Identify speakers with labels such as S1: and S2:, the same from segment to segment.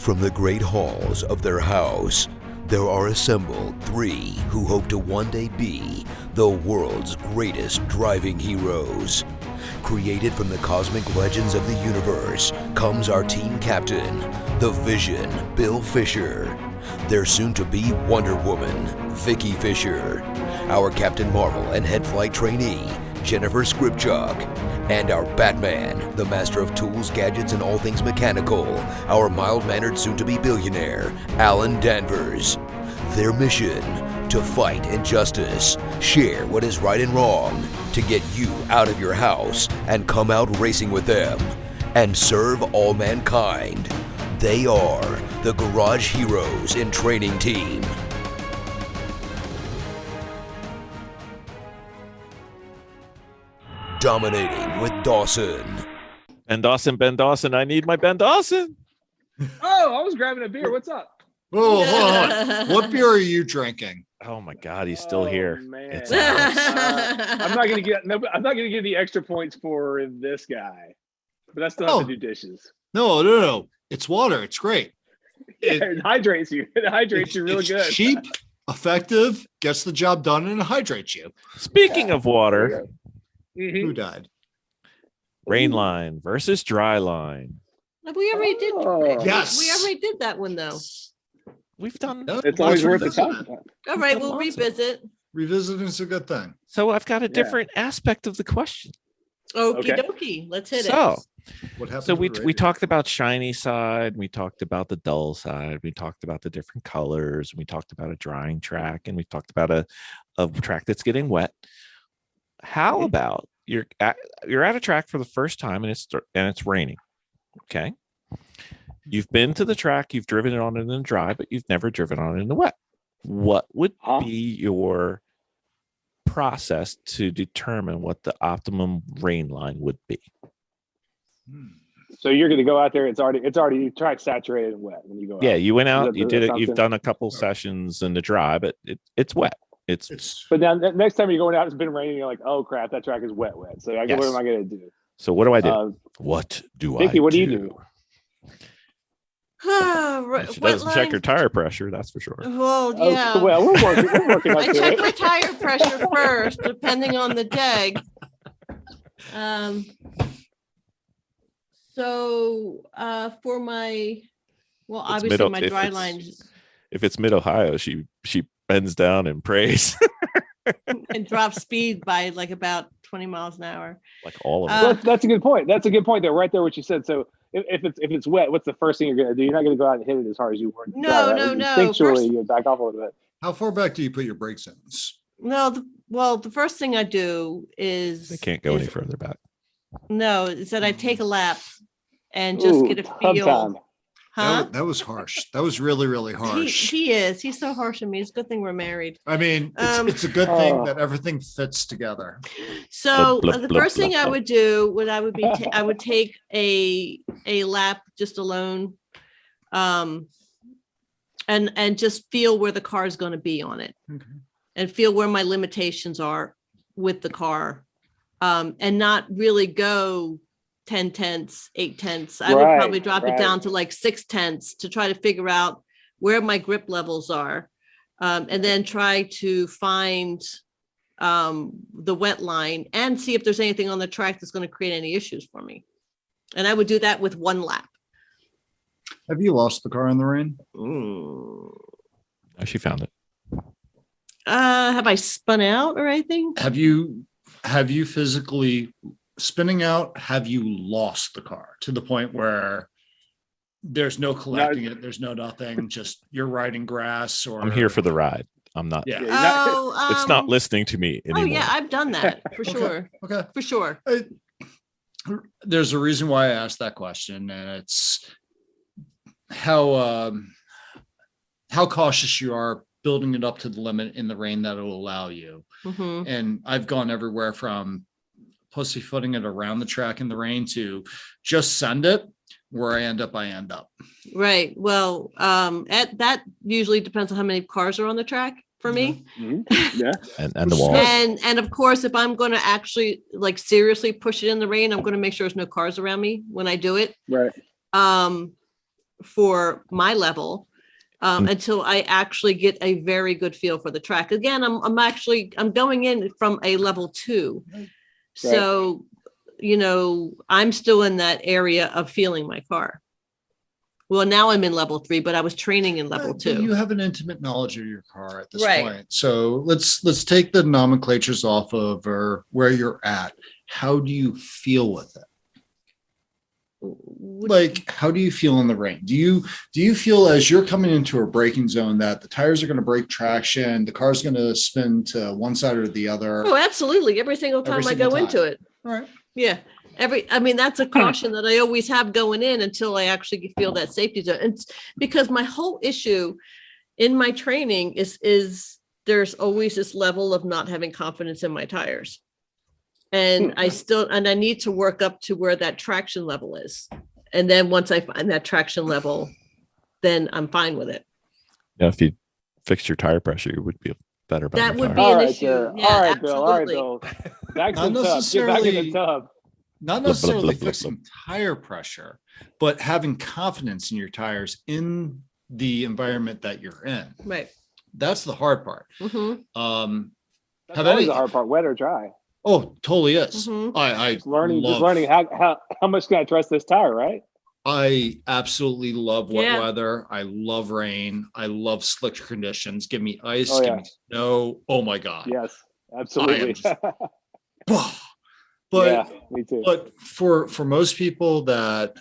S1: From the great halls of their house, there are assembled three who hope to one day be the world's greatest driving heroes. Created from the cosmic legends of the universe comes our team captain, the Vision, Bill Fisher. Their soon-to-be Wonder Woman, Vicki Fisher. Our Captain Marvel and head flight trainee, Jennifer Skripchuk. And our Batman, the master of tools, gadgets, and all things mechanical, our mild-mannered soon-to-be billionaire, Alan Danvers. Their mission, to fight injustice, share what is right and wrong, to get you out of your house and come out racing with them, and serve all mankind. They are the Garage Heroes in Training Team. Dominating with Dawson.
S2: Ben Dawson, I need my Ben Dawson.
S3: Oh, I was grabbing a beer. What's up?
S4: Oh, hold on. What beer are you drinking?
S2: Oh my God, he's still here.
S3: Man.
S2: It's
S3: I'm not gonna get the extra points for this guy, but I still have to do dishes.
S4: No. It's water. It's great.
S3: It hydrates you. It hydrates you really good.
S4: Cheap, effective, gets the job done, and it hydrates you.
S2: Speaking of water,
S4: Who died?
S2: rain line versus dry line.
S5: We already did.
S4: Yes.
S5: We already did that one though.
S2: We've done.
S3: It's always worth the time.
S5: All right, we'll revisit.
S4: Revisiting is a good thing.
S2: So I've got a different aspect of the question.
S5: Okie dokie. Let's hit it.
S4: What happened?
S2: So we talked about shiny side, we talked about the dull side, we talked about the different colors, we talked about a drying track, and we talked about a track that's getting wet. How about you're at a track for the first time and it's raining. Okay. You've been to the track, you've driven it on in the dry, but you've never driven on it in the wet. What would be your process to determine what the optimum rain line would be?
S3: So you're going to go out there. It's already track saturated and wet when you go out.
S2: Yeah, you went out, you did it. You've done a couple sessions in the dry, but it's wet.
S3: But now next time you're going out, it's been raining. You're like, oh crap, that track is wet. So what am I going to do?
S2: So what do I do? What do
S3: Vicki,
S2: I
S3: what
S2: do?
S3: do you do?
S2: She doesn't check her tire pressure, that's for sure.
S5: Well, yeah.
S3: Well, we're working
S5: I check my tire pressure first, depending on the day. So for my, obviously my dry lines.
S2: If it's mid-Ohio, she bends down and prays.
S5: And drops speed by like about 20 miles an hour.
S2: Like all of it.
S3: That's a good point. That's a good point there, right there, what you said. So if it's wet, what's the first thing you're going to do? You're not going to go out and hit it as hard as you were.
S5: No.
S3: Instinctually, you back off a little bit.
S4: How far back do you put your brakes in?
S5: No, the first thing I do is
S2: They can't go any further back.
S5: No, is that I take a lap and just get a feel. Huh?
S4: That was harsh. That was really, really harsh.
S5: He is. He's so harsh on me. It's a good thing we're married.
S4: I mean, it's a good thing that everything fits together.
S5: So the first thing I would do I would take a lap just alone, and just feel where the car is going to be on it, and feel where my limitations are with the car, and not really go 10 tenths, 8 tenths. I would probably drop it down to like 6 tenths to try to figure out where my grip levels are, and then try to find the wet line and see if there's anything on the track that's going to create any issues for me. And I would do that with one lap.
S4: Have you lost the car in the rain?
S2: No, she found it.
S5: Have I spun out or anything?
S4: Have you physically spinning out? Have you lost the car to the point where there's no collecting it, there's no nothing, just you're riding grass? Or
S2: I'm here for the ride. I'm not.
S4: Yeah.
S2: It's not listening to me anymore.
S5: Oh yeah, I've done that for sure.
S4: Okay.
S5: For sure.
S4: There's a reason why I asked that question, and it's how cautious you are building it up to the limit in the rain that it will allow you. And I've gone everywhere from pussyfooting it around the track in the rain to just send it. Where I end up.
S5: Right. Well, that usually depends on how many cars are on the track for me.
S3: Yeah.
S2: and the wall.
S5: And of course, if I'm going to actually like seriously push it in the rain, I'm going to make sure there's no cars around me when I do it.
S3: Right.
S5: for my level until I actually get a very good feel for the track. Again, I'm going in from a level 2. So, I'm still in that area of feeling my car. Well, now I'm in level 3, but I was training in level 2.
S4: You have an intimate knowledge of your car at this
S5: Right.
S4: point. So let's take the nomenclatures off of where you're at. How do you feel with it? Like, how do you feel in the rain? Do you feel as you're coming into a braking zone that the tires are going to break traction, the car's going to spin to one side or the other?
S5: Oh, absolutely. Every single time I go into it.
S4: All right.
S5: Yeah. That's a caution that I always have going in until I actually feel that safety zone. And because my whole issue in my training is there's always this level of not having confidence in my tires. And I need to work up to where that traction level is. And then once I find that traction level, then I'm fine with it.
S2: Yeah, if you fixed your tire pressure, you would be better about
S5: That
S2: your
S5: would
S2: car.
S5: be
S3: All
S5: an
S3: right,
S5: issue.
S3: Bill.
S5: Yeah,
S3: All right, Bill. All right,
S5: absolutely.
S3: Bill. Back to
S4: Not
S3: the tub. Get back in the
S4: necessarily-
S3: tub.
S4: Not necessarily fixing tire pressure, but having confidence in your tires in the environment that you're in.
S5: Right.
S4: That's the hard part.
S5: Mhm.
S3: That's
S4: Have
S3: always
S4: any-
S3: the hard part, wet or dry.
S4: Oh, totally is.
S5: Mhm.
S4: I
S3: Just learning
S4: love-
S3: how much can I trust this tire, right?
S4: I absolutely love wet
S5: Yeah.
S4: weather. I love rain. I love slick conditions. Give me ice,
S3: Oh,
S4: give
S3: yeah.
S4: me snow. Oh my God.
S3: Yes, absolutely.
S4: just- But
S3: yeah, me too.
S4: But for most people that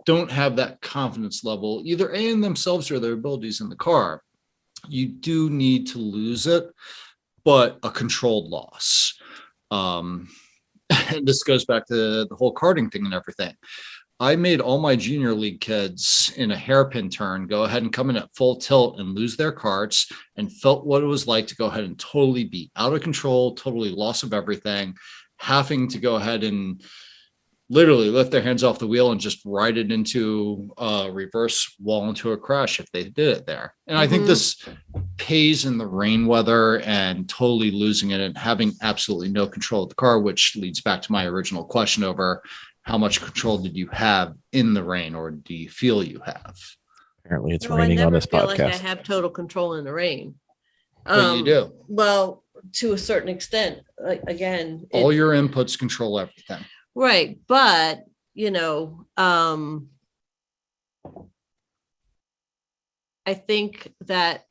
S4: don't have that confidence level, either A, in themselves or their abilities in the car, you do need to lose it, but a controlled loss. And this goes back to the whole karting thing and everything. I made all my junior league kids in a hairpin turn go ahead and come in at full tilt and lose their karts, and felt what it was like to go ahead and totally be out of control, totally loss of everything, having to go ahead and literally lift their hands off the wheel and just ride it into a reverse wall into a crash if they did it there. And I think this pays in the rain weather and totally losing it and having absolutely no control of the car, which leads back to my original question over how much control did you have in the rain, or do you feel you have?
S2: Apparently it's
S5: No,
S2: raining
S5: I
S2: on
S5: never
S2: this
S5: feel like I
S2: podcast.
S5: have total control in the rain.
S4: But you do.
S5: Well, to a certain extent, again,
S4: All your inputs control everything.
S5: right. But, I think that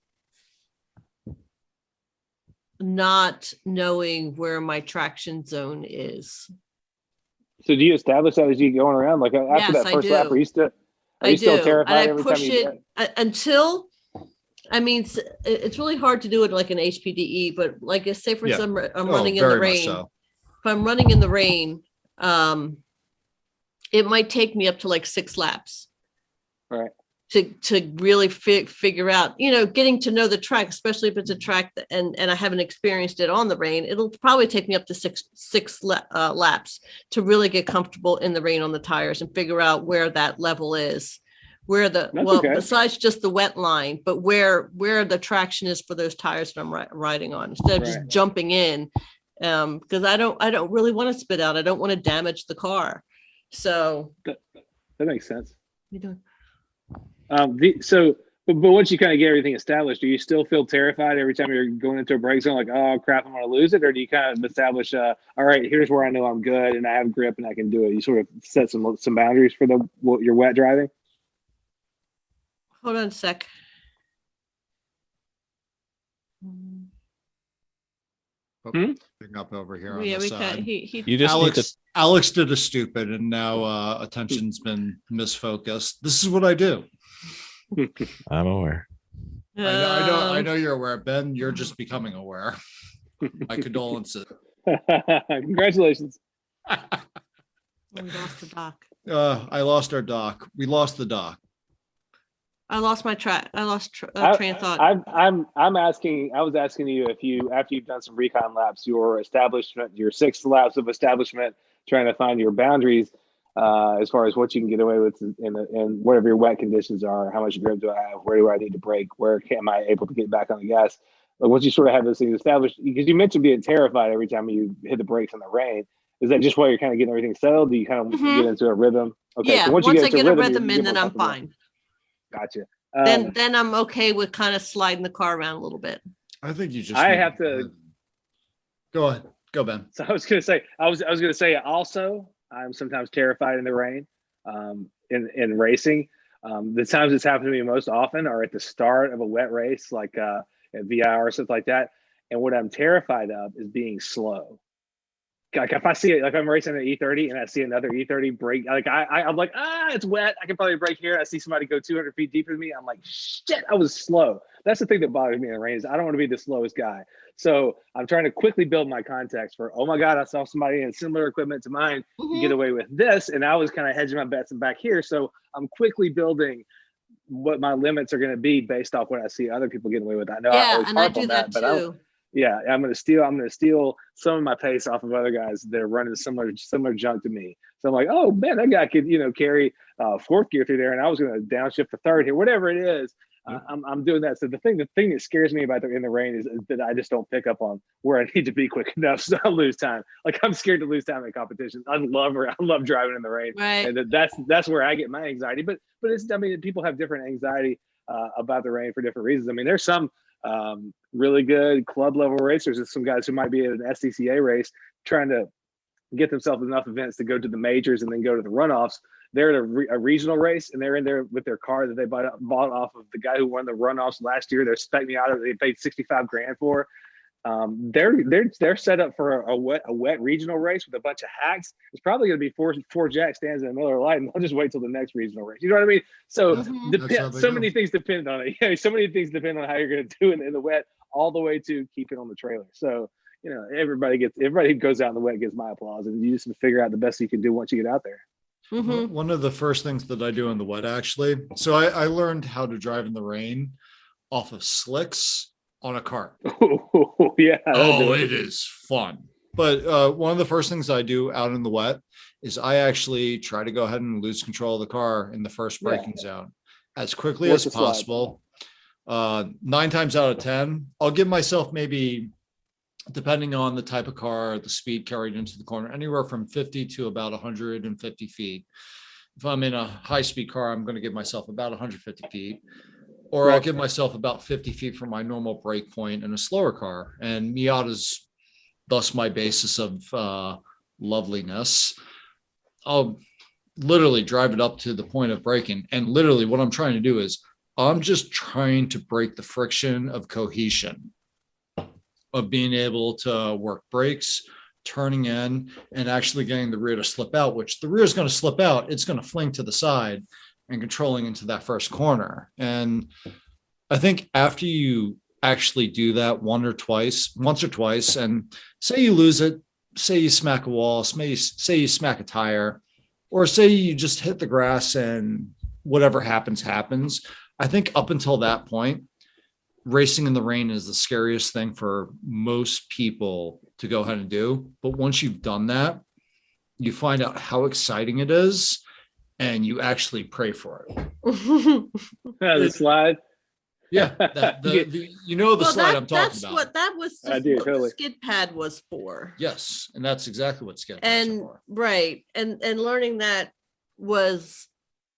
S5: not knowing where my traction zone is.
S3: So do you establish that as you going around? Like after
S5: Yes,
S3: that
S5: I
S3: first lap,
S5: do.
S3: are you still
S5: I do. And
S3: terrified
S5: I
S3: every time
S5: push
S3: you do
S5: it until, it's really hard to do it like an HPDE, but like say for
S4: Yeah.
S5: some, I'm
S4: Oh,
S5: running in the
S4: very much
S5: rain.
S4: so.
S5: If I'm running in the rain, it might take me up to like 6 laps.
S3: Right.
S5: To really figure out, getting to know the track, especially if it's a track and I haven't experienced it on the rain, it'll probably take me up to six laps to really get comfortable in the rain on the tires and figure out where that level is, where besides just the wet line, but where the traction is for those tires that I'm riding on, instead of just jumping in, because I don't really want to spit out. I don't want to damage the car. So
S3: that makes sense.
S5: you doing?
S3: But once you kind of get everything established, do you still feel terrified every time you're going into a break zone? Like, oh crap, I'm going to lose it, or do you kind of establish, all right, here's where I know I'm good and I have grip and I can do it? You sort of set some boundaries for your wet driving.
S5: Hold on a sec.
S4: Picking up over here on
S5: Yeah,
S4: the
S5: we
S4: side.
S5: can. He
S2: You just need to
S4: Alex did a stupid, and now attention's been misfocused. This is what I do.
S2: I'm aware.
S4: I know you're aware, Ben. You're just becoming aware. My condolences.
S3: Congratulations.
S5: We lost the dock.
S4: I lost our dock. We lost the dock.
S5: I lost my track. I lost train of thought.
S3: I was asking you if you, after you've done some recon laps, your establishment, your 6 laps of establishment, trying to find your boundaries as far as what you can get away with and whatever your wet conditions are, how much grip do I have, where do I need to brake, where am I able to get back on the gas? But once you sort of have those things established, because you mentioned being terrified every time you hit the brakes in the rain, is that just while you're kind of getting everything settled? Do you kind of get into a rhythm? Okay,
S5: Yeah,
S3: so
S5: once I
S3: into
S5: get a
S3: you're
S5: rhythm in, then
S3: more
S5: I'm
S3: comfortable.
S5: fine.
S3: Gotcha.
S5: Then I'm okay with kind of sliding the car around a little bit.
S4: I think you just.
S3: I
S4: need
S3: have to.
S4: Go ahead. Go, Ben.
S3: So I was gonna say also I'm sometimes terrified in the rain, in racing. The times it's happened to me most often are at the start of a wet race, like at VIR or something like that. And what I'm terrified of is being slow. Like if I see it, like I'm racing an E30 and I see another E30 brake, like I'm like, it's wet. I can probably brake here. I see somebody go 200 feet deeper than me. I'm like, shit, I was slow. That's the thing that bothers me in the rain is I don't want to be the slowest guy. So I'm trying to quickly build my context for, oh my God, I saw somebody in similar equipment to mine get away with this. And I was kind of hedging my bets and back here. So I'm quickly building what my limits are going to be based off what I see other people getting away with. I know I always
S5: and I
S3: harp
S5: do
S3: on
S5: that
S3: but
S5: too.
S3: I'm going to steal some of my pace off of other guys that are running similar junk to me. So I'm like, oh man, that guy could, carry fourth gear through there, and I was going to downshift to third here, whatever it is. I'm doing that. So the thing that scares me about in the rain is that I just don't pick up on where I need to be quick enough, so I lose time. Like I'm scared to lose time in competition. I love driving in the rain,
S5: right?
S3: And that's where I get my anxiety. But people have different anxiety about the rain for different reasons. I mean, there's some really good club level racers and some guys who might be at an SCCA race trying to get themselves enough events to go to the majors and then go to the runoffs. They're at a regional race and they're in there with their car that they bought off of the guy who won the runoffs last year. They're spec'ing out of, they paid 65 grand for. They're set up for a wet regional race with a bunch of hacks. It's probably going to be four jack stands in the Miller Lite, and they'll just wait till the next regional race. You know what I mean? So so many things depend on it. Yeah, so many things depend on how you're going to do it in the wet, all the way to keep it on the trailer. So everybody who goes out in the wet gets my applause, and you just figure out the best you can do once you get out there.
S4: One of the first things that I do in the wet, actually. So I learned how to drive in the rain off of slicks on a cart.
S3: Yeah.
S4: Oh, it is fun. But one of the first things I do out in the wet is I actually try to go ahead and lose control of the car in the first braking zone as quickly as possible. 9 times out of 10, I'll give myself maybe, depending on the type of car, the speed carried into the corner, anywhere from 50 to about 150 feet. If I'm in a high-speed car, I'm going to give myself about 150 feet. Or I'll give myself about 50 feet from my normal brake point in a slower car. And Miata's thus my basis of loveliness. I'll literally drive it up to the point of braking. And literally what I'm trying to do is I'm just trying to break the friction of cohesion, of being able to work brakes, turning in, and actually getting the rear to slip out, which the rear is going to slip out. It's going to fling to the side and controlling into that first corner. And I think after you actually do that once or twice, and say you lose it, say you smack a wall, say you smack a tire, or say you just hit the grass and whatever happens. I think up until that point, racing in the rain is the scariest thing for most people to go ahead and do. But once you've done that, you find out how exciting it is, and you actually pray for it.
S3: The slide.
S4: Yeah, the slide I'm talking about.
S5: What that was.
S3: I do, totally.
S5: The skid pad was for.
S4: Yes, and that's exactly what skid pads are for.
S5: Right, and learning that was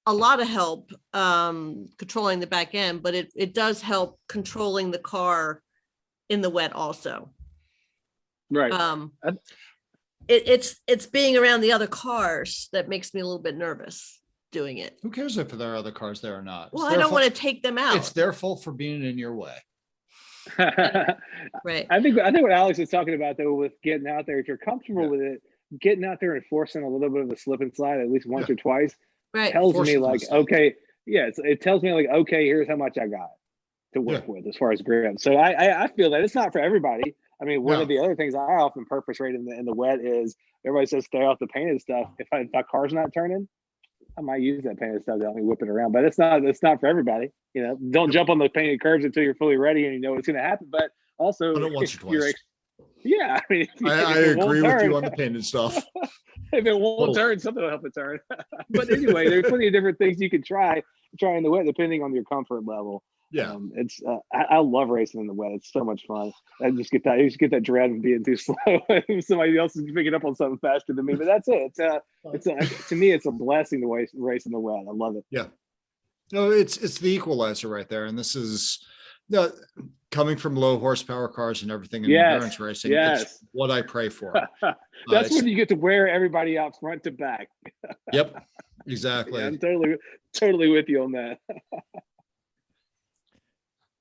S5: a lot of help controlling the back end, but it does help controlling the car in the wet also.
S3: Right.
S5: It's being around the other cars that makes me a little bit nervous doing it.
S4: Who cares if there are other cars there or not?
S5: Well, I don't want to take them out.
S4: It's their fault for being in your way.
S5: Right.
S3: I think what Alex is talking about though, with getting out there, if you're comfortable with it, getting out there and forcing a little bit of a slip and slide at least once or twice, tells me like, okay, it tells me like, okay, here's how much I got to work with as far as grip. So I feel that it's not for everybody. I mean, one of the other things I often purpose rate in the wet is everybody says stay off the painted stuff. If my car's not turning, I might use that painted stuff to help me whip it around. But it's not for everybody. Don't jump on the painted curves until you're fully ready and you know what's going to happen. But also,
S4: once or twice.
S3: I mean,
S4: I agree with you on the painted stuff.
S3: If it won't turn, something will help it turn. But anyway, there's plenty of different things you can try in the wet depending on your comfort level.
S4: Yeah,
S3: it's I love racing in the wet. It's so much fun. I just get that dread of being too slow. Somebody else is picking up on something faster than me. But that's it. To me, it's a blessing to race in the wet. I love it.
S4: Yeah, No, it's the equalizer right there, and this is coming from low horsepower cars and everything in endurance racing. It's what I pray for.
S3: That's when you get to wear everybody out front to back.
S4: Yep, exactly.
S3: Yeah, I'm totally with you on that.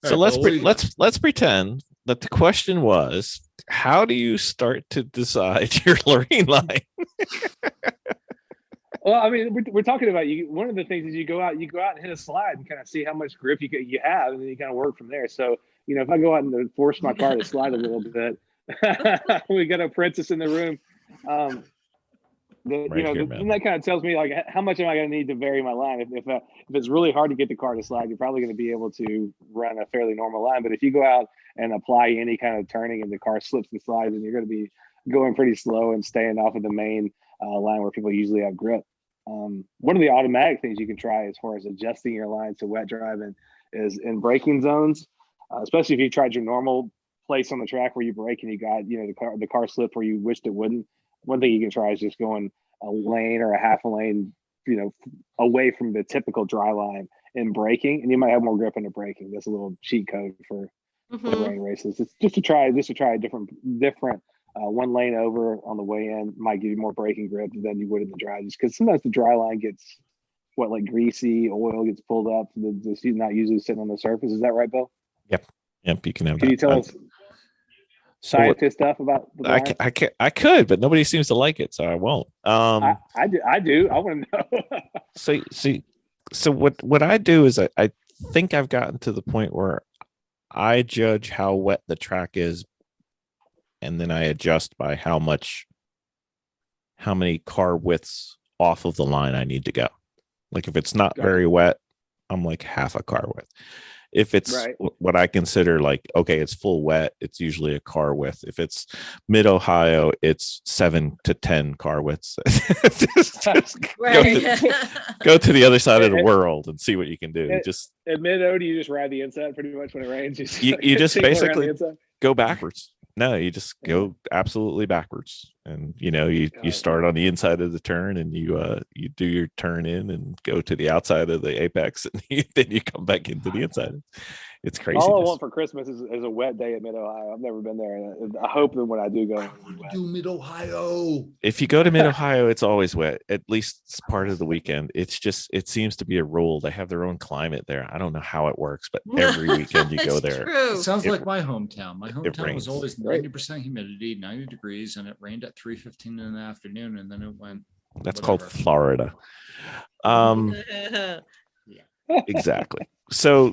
S2: So let's pretend that the question was, how do you start to decide your learning line?
S3: Well, I mean, we're talking about you. One of the things is you go out and hit a slide and kind of see how much grip you have, and then you kind of work from there. So, if I go out and force my car to slide a little bit, we got an apprentice in the room. Then that kind of tells me like how much am I going to need to vary my line. If it's really hard to get the car to slide, you're probably going to be able to run a fairly normal line. But if you go out and apply any kind of turning and the car slips and slides, then you're going to be going pretty slow and staying off of the main line where people usually have grip. One of the automatic things you can try as far as adjusting your line to wet driving is in braking zones, especially if you tried your normal place on the track where you brake and you got the car slipped where you wished it wouldn't. One thing you can try is just going a lane or a half a lane, away from the typical dry line in braking, and you might have more grip into braking. That's a little cheat code for rain races. It's just to try a different one lane over on the way in might give you more braking grip than you would in the dry, just because sometimes the dry line gets like greasy, oil gets pulled up, the seat not usually sitting on the surface. Is that right, Bill?
S2: Yep, you can have
S3: Can
S2: that.
S3: you tell us scientist stuff about the
S2: I could, but nobody seems to like it, so I won't.
S3: I do. I want to know.
S2: So what I do is I think I've gotten to the point where I judge how wet the track is, and then I adjust by how many car widths off of the line I need to go. Like if it's not very wet, I'm like half a car width. If it's what I consider like, okay, it's full wet, it's usually a car width. If it's mid Ohio, it's 7 to 10 car widths. just go to the other side of the world and see what you can do.
S3: At mid O, do you just ride the inside pretty much when it rains?
S2: You just basically go backwards. No, you just go absolutely backwards, and you start on the inside of the turn, and you do your turn in and go to the outside of the apex, and then you come back into the inside. It's crazy.
S3: All I want for Christmas is a wet day at Mid Ohio. I've never been there, and I hope that when I do go,
S4: do Mid Ohio.
S2: If you go to Mid Ohio, it's always wet. At least it's part of the weekend. It seems to be a rule. They have their own climate there. I don't know how it works, but every weekend you go there.
S4: It sounds like my hometown. My hometown was always 90% humidity, 90 degrees, and it rained at 3:15 in the afternoon, and then it went.
S2: That's called Florida. Exactly. So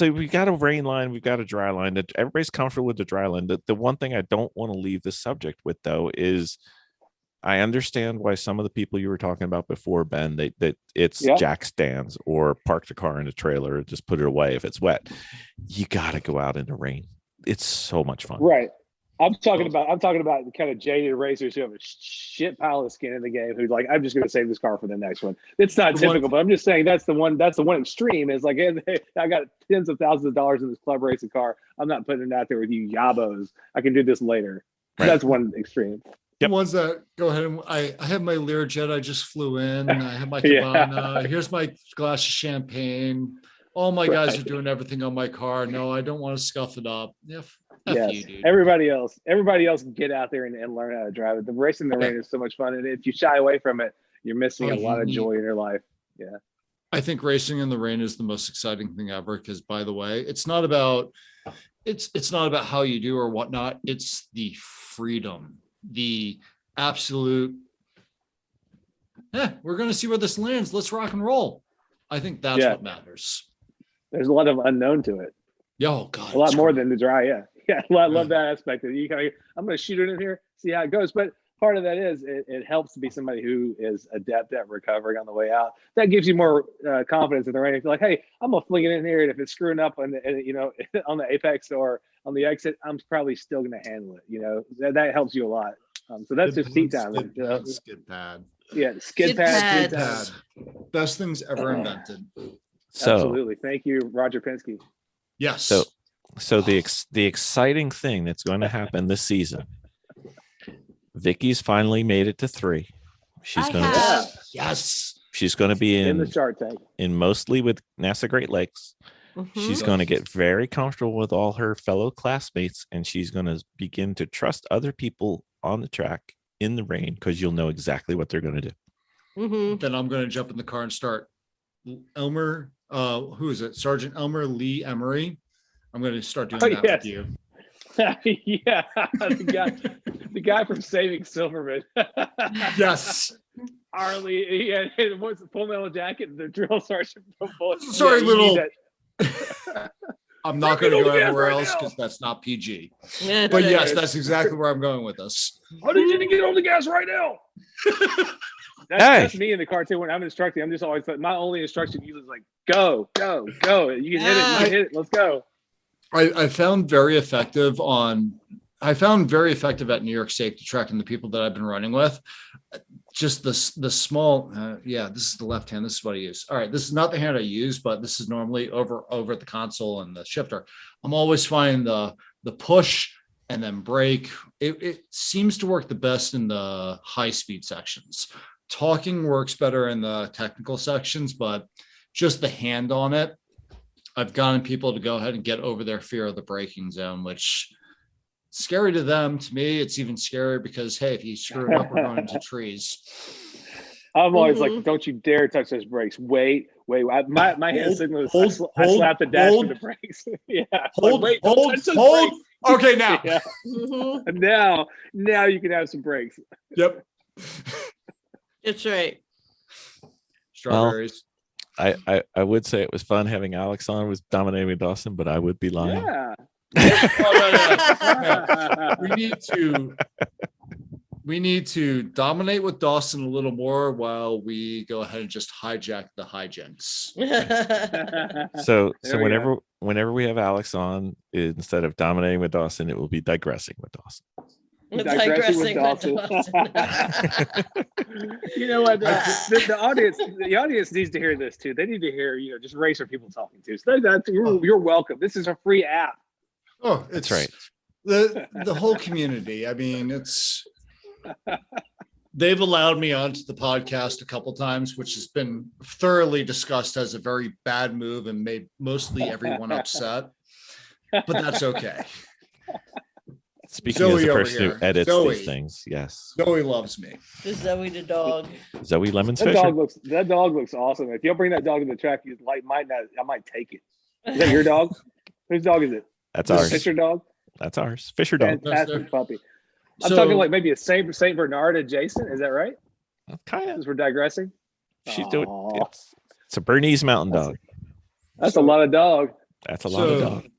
S2: we got a rain line, we've got a dry line. That everybody's comfortable with the dry line. The one thing I don't want to leave the subject with, though, is I understand why some of the people you were talking about before, Ben, that it's jack stands or park the car in a trailer or just put it away if it's wet. You got to go out in the rain. It's so much fun.
S3: Right. I'm talking about the kind of jaded racers who have a shit pile of skin in the game who's like, I'm just going to save this car for the next one. It's not typical, but I'm just saying that's the one extreme is like, hey, I got tens of thousands of dollars in this club racing car. I'm not putting it out there with you yabos. I can do this later. Right. That's one extreme.
S4: The ones that go ahead and I have my Learjet. I just flew in. I have my cabana. Here's my glass of champagne. All my guys are doing everything on my car. No, I don't want to scuff it up.
S3: Yes.
S4: You, dude.
S3: Everybody else get out there and learn how to drive it. The racing in the rain is so much fun, and if you shy away from it, you're missing a lot of joy in your life. Yeah,
S4: I think racing in the rain is the most exciting thing ever. Because, by the way, it's not about how you do or whatnot. It's the freedom, the absolute. We're going to see where this lands. Let's rock and roll. I think that's what matters.
S3: There's a lot of unknown to it.
S4: Oh God,
S3: a lot more than the dry. Yeah. I love that aspect of it. I'm going to shoot it in here, see how it goes. But part of that is it helps to be somebody who is adept at recovering on the way out. That gives you more confidence in the rain. If you're like, hey, I'm gonna fling it in here, and if it's screwing up on the on the apex or on the exit, I'm probably still going to handle it. That helps you a lot. So that's just seat time.
S4: Skid pad.
S3: Yeah, skid pad.
S4: Best things ever invented.
S2: So,
S3: absolutely. Thank you, Roger Penske.
S4: Yes.
S2: So the exciting thing that's going to happen this season, Vicki's finally made it to 3. She's going to
S4: yes.
S2: She's going to be
S3: in the Shark Tank.
S2: in mostly with NASA Great Lakes. She's going to get very comfortable with all her fellow classmates, and she's going to begin to trust other people on the track in the rain because you'll know exactly what they're going to do.
S4: Then I'm going to jump in the car and start. Elmer, who is it? Sergeant Elmer Lee Emery. I'm going to start doing that with you.
S3: Yeah, the guy from Saving Silverman.
S4: Yes.
S3: Arlie, what's the Full Metal Jacket? The drill sergeant.
S4: Sorry, I'm not going to go anywhere else because that's not PG. But yes, that's exactly where I'm going with this.
S3: I need you to get on the gas right now. That's me in the car too. When I'm instructing, I'm just always my only instruction usually is like, go, go, go. You can hit it. You can hit it. Let's go.
S4: I found very effective at New York Safety Track and the people that I've been running with. Just the small, this is the left hand. This is what I use. All right, this is not the hand I use, but this is normally over at the console and the shifter. I'm always finding the push and then brake. It seems to work the best in the high speed sections. Talking works better in the technical sections, but just the hand on it, I've gotten people to go ahead and get over their fear of the braking zone, which is scary to them. To me, it's even scarier because, hey, if you screw it up, we're going into trees.
S3: I'm always like, don't you dare touch those brakes. Wait. My hand signal is I slap the dash with the brakes. Yeah.
S4: Hold. Okay, now.
S3: Yeah. Now you can have some brakes.
S4: Yep.
S5: That's right.
S4: Strawberries.
S2: I would say it was fun having Alex on with dominating Dawson, but I would be lying.
S3: Yeah.
S4: We need to dominate with Dawson a little more while we go ahead and just hijack the hijinks.
S2: So whenever we have Alex on, instead of dominating with Dawson, it will be digressing with Dawson.
S3: Digressing with Dawson. You know what? The audience needs to hear this too. They need to hear, just racer people talking too. So you're welcome. This is a free app.
S4: Oh,
S2: that's right.
S4: The whole community. I mean, they've allowed me onto the podcast a couple times, which has been thoroughly discussed as a very bad move and made mostly everyone upset. But that's okay.
S2: Speaking as a person who edits these things, yes.
S4: Zoe loves me.
S5: Zoe the dog.
S2: Zoe Lemons
S3: That
S2: Fisher.
S3: that dog looks awesome. If you'll bring that dog to the track, I might take it. Is that your dog? Whose dog is it?
S2: That's ours.
S3: Fisher dog?
S2: That's ours. Fisher dog.
S3: Fantastic puppy. I'm talking like maybe a Saint Bernard adjacent. Is that right?
S2: Kind of.
S3: As we're digressing.
S2: She's doing it's a Bernese mountain dog.
S3: That's a lot of dog.
S2: That's a lot of dog.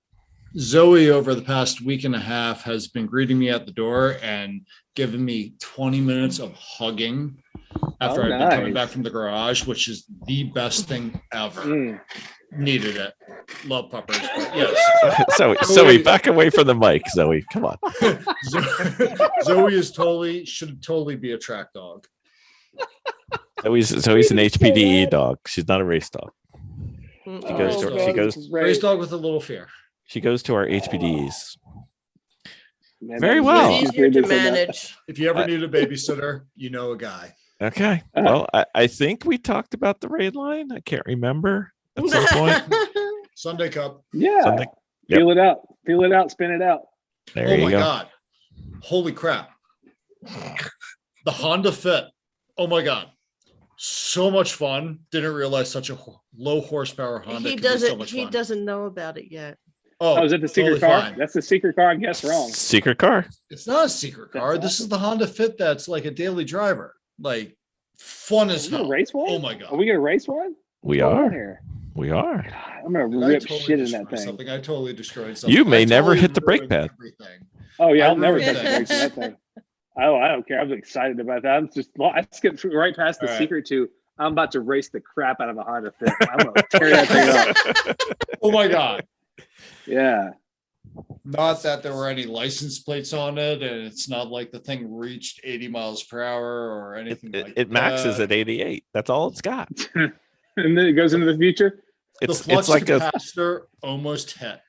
S4: Zoe, over the past week and a half, has been greeting me at the door and giving me 20 minutes of hugging after I've been coming back from the garage, which is the best thing ever. Needed it. Love puppers, but yes.
S2: Zoe, back away from the mic, Zoe. Come on.
S4: Zoe should totally be a track dog.
S2: Zoe's an HPDE dog. She's not a race dog. She goes
S4: race dog with a little fear.
S2: She goes to our HPDs.
S3: Man,
S2: very well.
S5: It's easier to manage.
S4: If you ever need a babysitter, you know a guy.
S2: Okay. Well, I think we talked about the raid line. I can't remember at some point.
S4: Sunday Cup.
S3: Yeah. Yep. Feel it out, spin it out.
S2: There you go.
S4: God. Holy crap. The Honda Fit. Oh my God. So much fun. Didn't realize such a low horsepower Honda could be so much fun.
S5: He doesn't know about it yet.
S3: Oh, is it the secret car? Fine. That's the secret car. I guess wrong.
S2: Secret car.
S4: It's not a secret car. This is the Honda Fit that's like a daily driver. Like fun as hell.
S3: Race one?
S4: Oh my God.
S3: Are we gonna race one?
S2: We are. We are.
S3: God, I'm gonna rip shit in that thing.
S4: I totally destroyed something.
S2: You may never hit the brake pad.
S3: Oh yeah, I'll never hit the brakes in that thing. Oh, I don't care. I'm excited about that. I skipped right past the secret to I'm about to race the crap out of a Honda Fit. I'm gonna tear that thing up.
S4: Oh my God.
S3: Yeah.
S4: Not that there were any license plates on it, and it's not like the thing reached 80 miles per hour or anything like that.
S2: It maxes at 88. That's all it's got.
S3: And then it goes into the future.
S4: It's like capacitor almost hit.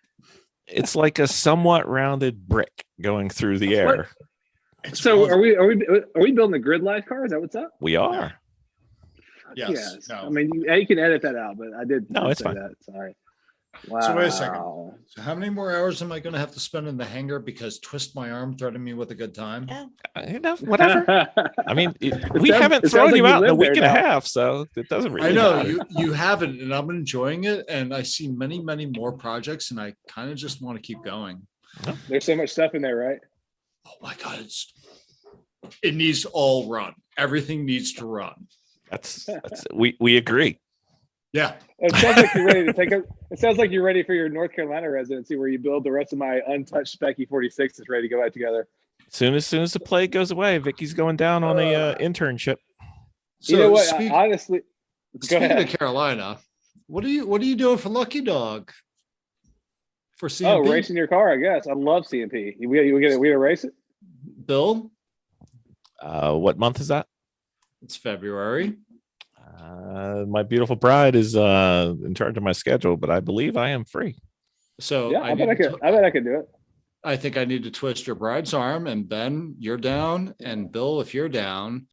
S2: It's like a somewhat rounded brick going through the air.
S3: So are we building a grid life car? Is that what's up?
S2: We are.
S4: Yes.
S3: I
S4: No.
S3: mean, you can edit that out, but I did.
S2: No,
S3: did
S2: it's
S3: say
S2: fine.
S3: That. Sorry. Wow.
S4: So wait a second. So how many more hours am I going to have to spend in the hangar because Twist My Arm threatened me with a good time?
S5: Yeah.
S2: Whatever. I mean, we
S3: sounds-
S2: haven't
S3: it sounds
S2: thrown
S3: like
S2: you
S3: you
S2: out in a
S3: live
S2: week
S3: there
S2: and a
S3: now.
S2: half, so it doesn't really
S4: I know
S2: matter.
S4: you haven't, and I'm enjoying it. And I see many, many more projects, and I kind of just want to keep going.
S3: There's so much stuff in there, right?
S4: Oh my God, it needs to all run. Everything needs to run.
S2: That's we agree.
S4: Yeah.
S3: It sounds like you're ready to take a. It sounds like you're ready for your North Carolina residency, where you build the rest of my untouched Specky 46 is ready to go back together.
S2: Soon as the plague goes away, Vicky's going down on a internship.
S4: So
S3: You know what? Honestly, go
S4: speaking
S3: ahead.
S4: of Carolina, what are you doing for Lucky Dog? For CMP?
S3: Oh, racing your car, I guess. I love CMP. We gonna race it?
S4: Bill,
S2: What month is that?
S4: it's February.
S2: My beautiful bride is in charge of my schedule, but I believe I am free.
S4: So
S3: Yeah, I bet I could do it.
S4: I think I need to twist your bride's arm, and Ben, you're down, and Bill, if you're down,